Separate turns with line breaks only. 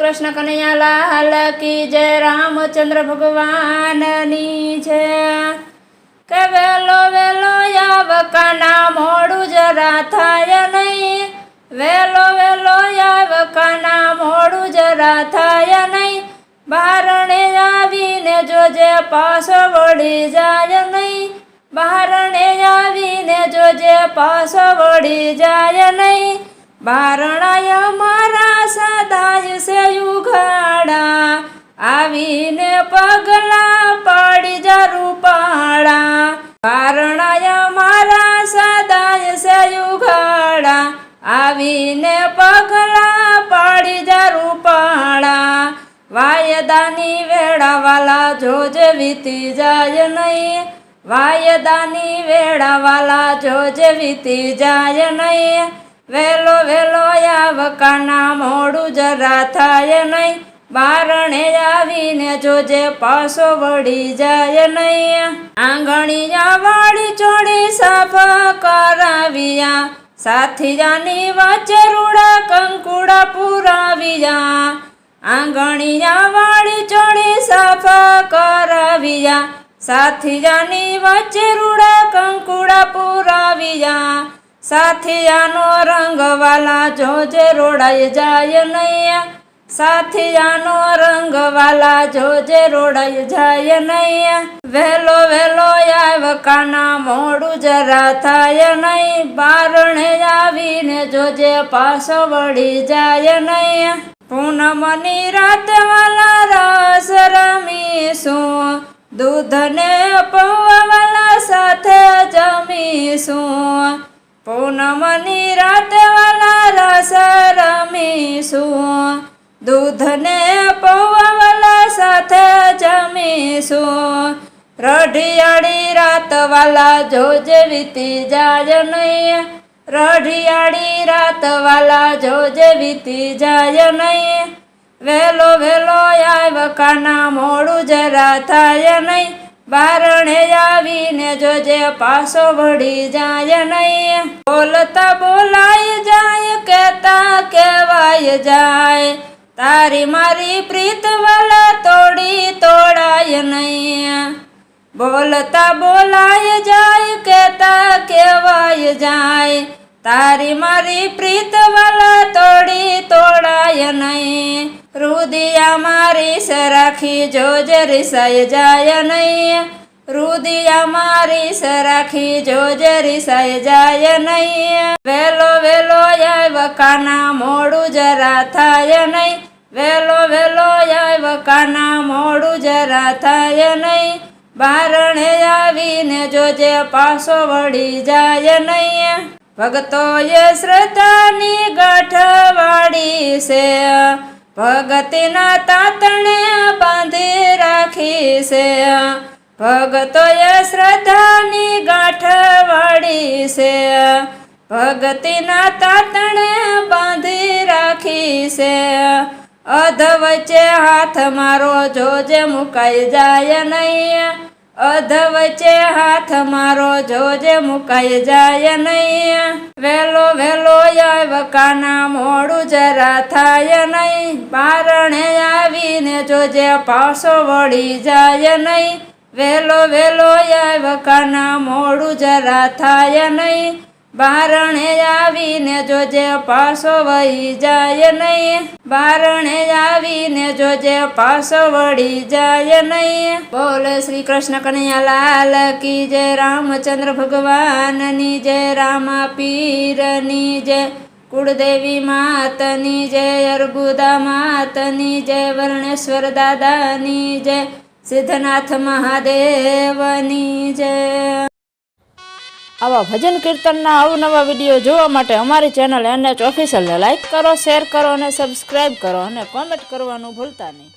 कृष्ण कन्हैया लाल की जय। रामचंद्र भगवान नी जय। के वेलो वेलो याव काना मोड़ू जरा थाय नहीं। वेलो वेलो याव काना मोड़ू जरा थाय नहीं। बारणे आवीने जोजे पासो वળી જાય नहीं। बारणे आवीने जोजे पासो वળી જાય नहीं। बारणाय मारा सदाय से युगाड़ा। आवीने पगला पड़ी जा रूपाड़ा। बारणाय मारा सदाय से युगाड़ा। आवीने पगला पड़ी जा रूपाड़ा। वायदानी वेड़ा वाला जोजे वीती जाय नहीं। वायदानी वेड़ा वाला जोजे वीती जाय नहीं। वेलो वेलो याव काना मोड़ू जरा थाय नहीं। बारणे आवीने जोजे पासो वળી જાય નહીં। आंगणिया वाળી ચોળી સાફ કરાવ્યા। સાથિયાની વચ્ચે રૂડા કંકુડા પુરાવ્યા। આંગણિયા વાળી ચોળી સાફ કરાવ્યા। સાથિયાની વચ્ચે રૂડા કંકુડા પુરાવ્યા। સાથિયાનો રંગ વાલા જોજે રોડાઈ જાય નહીં। સાથિયાનો રંગ વાલા જોજે રોડાઈ જાય નહીં। વેલો વેલો આવ કાના મોડું જરા થાય નહીં। બારણે આવીને જોજે પાછો વળી જાય નહીં। પૂનમની રાત વાલા રસ રમીશું। દૂધને પૌવા વાલા સાથે જમીશું। પૂનમની રાત વાલા રસ રમીશું। દૂધને પૌવા વાલા સાથે જમીશું। રઢિયાળી રાત વાલા જોજે વીતી જાય નહીં। રઢિયાળી રાત વાલા જોજે વીતી જાય નહીં। વેલો વેલો આવ કાના મોડું જરા થાય નહીં। બારણે આવીને જોજે પાછો વળી જાય નહીં। બોલતા બોલાય જાય, કહેતા કહેવાય જાય। તારી મારી પ્રીત વાલા તોડી તોડાય નહીં। બોલતા બોલાય જાય, કહેતા કહેવાય જાય। તારી મારી પ્રીત વાલા તોડી તોડાય નહીં। રુદિયા મારી સે રાખી જોજે રિસાય જાય નહીં। રુદિયા મારી સે રાખી જોજે રિસાય જાય નહીં। વેલો વેલો આવ કાના મોડું જરા થાય નહીં। વેલો વેલો આવ કાના મોડું જરા થાય નહીં। બારણે આવીને જોજે પાછો વળી જાય નહીં। ભગતોએ શ્રદ્ધાની ગાંઠ વાળી છે। ભગતીના તાતણે બાંધી રાખી છે। ભગતોએ શ્રદ્ધાની ગાંઠ વાળી છે। ભગતીના તાતણે બાંધી રાખી છે। અધ વચ્ચે હાથ મારો જોજે મુકાઈ જાય નહીં। અધ વચ્ચે હાથ મારો જોજે મુકાઈ જાય નહીં। વેલો વેલો આવ કાના મોડું જરા થાય નહીં। બારણે આવીને જોજે પાછો વળી જાય નહીં। વેલો વેલો આવ કાના મોડું જરા થાય નહીં। બારણે આવીને જોજે પાછો વળી જાય નહીં। બારણે આવીને જોજે પાછો વળી જાય નહીં। બોલ શ્રી કૃષ્ણ કનૈયા લાલ की जय। रामचंद्र भगवान नी जय। रामा पीरनी जय। कुलदेवी मातनी जय। अर्बुदा मातनी जय। वर्णेश्वर दादानी जय। सिद्धनाथ महादेवनी जय। આવા ભજન કીર્તનના અવનવા વિડીયો જોવા માટે અમારી ચેનલ NH ઓફિશિયલને લાઈક કરો, શેર કરો અને સબસ્ક્રાઈબ કરો અને કોમેન્ટ કરવાનું ભૂલતા નહીં।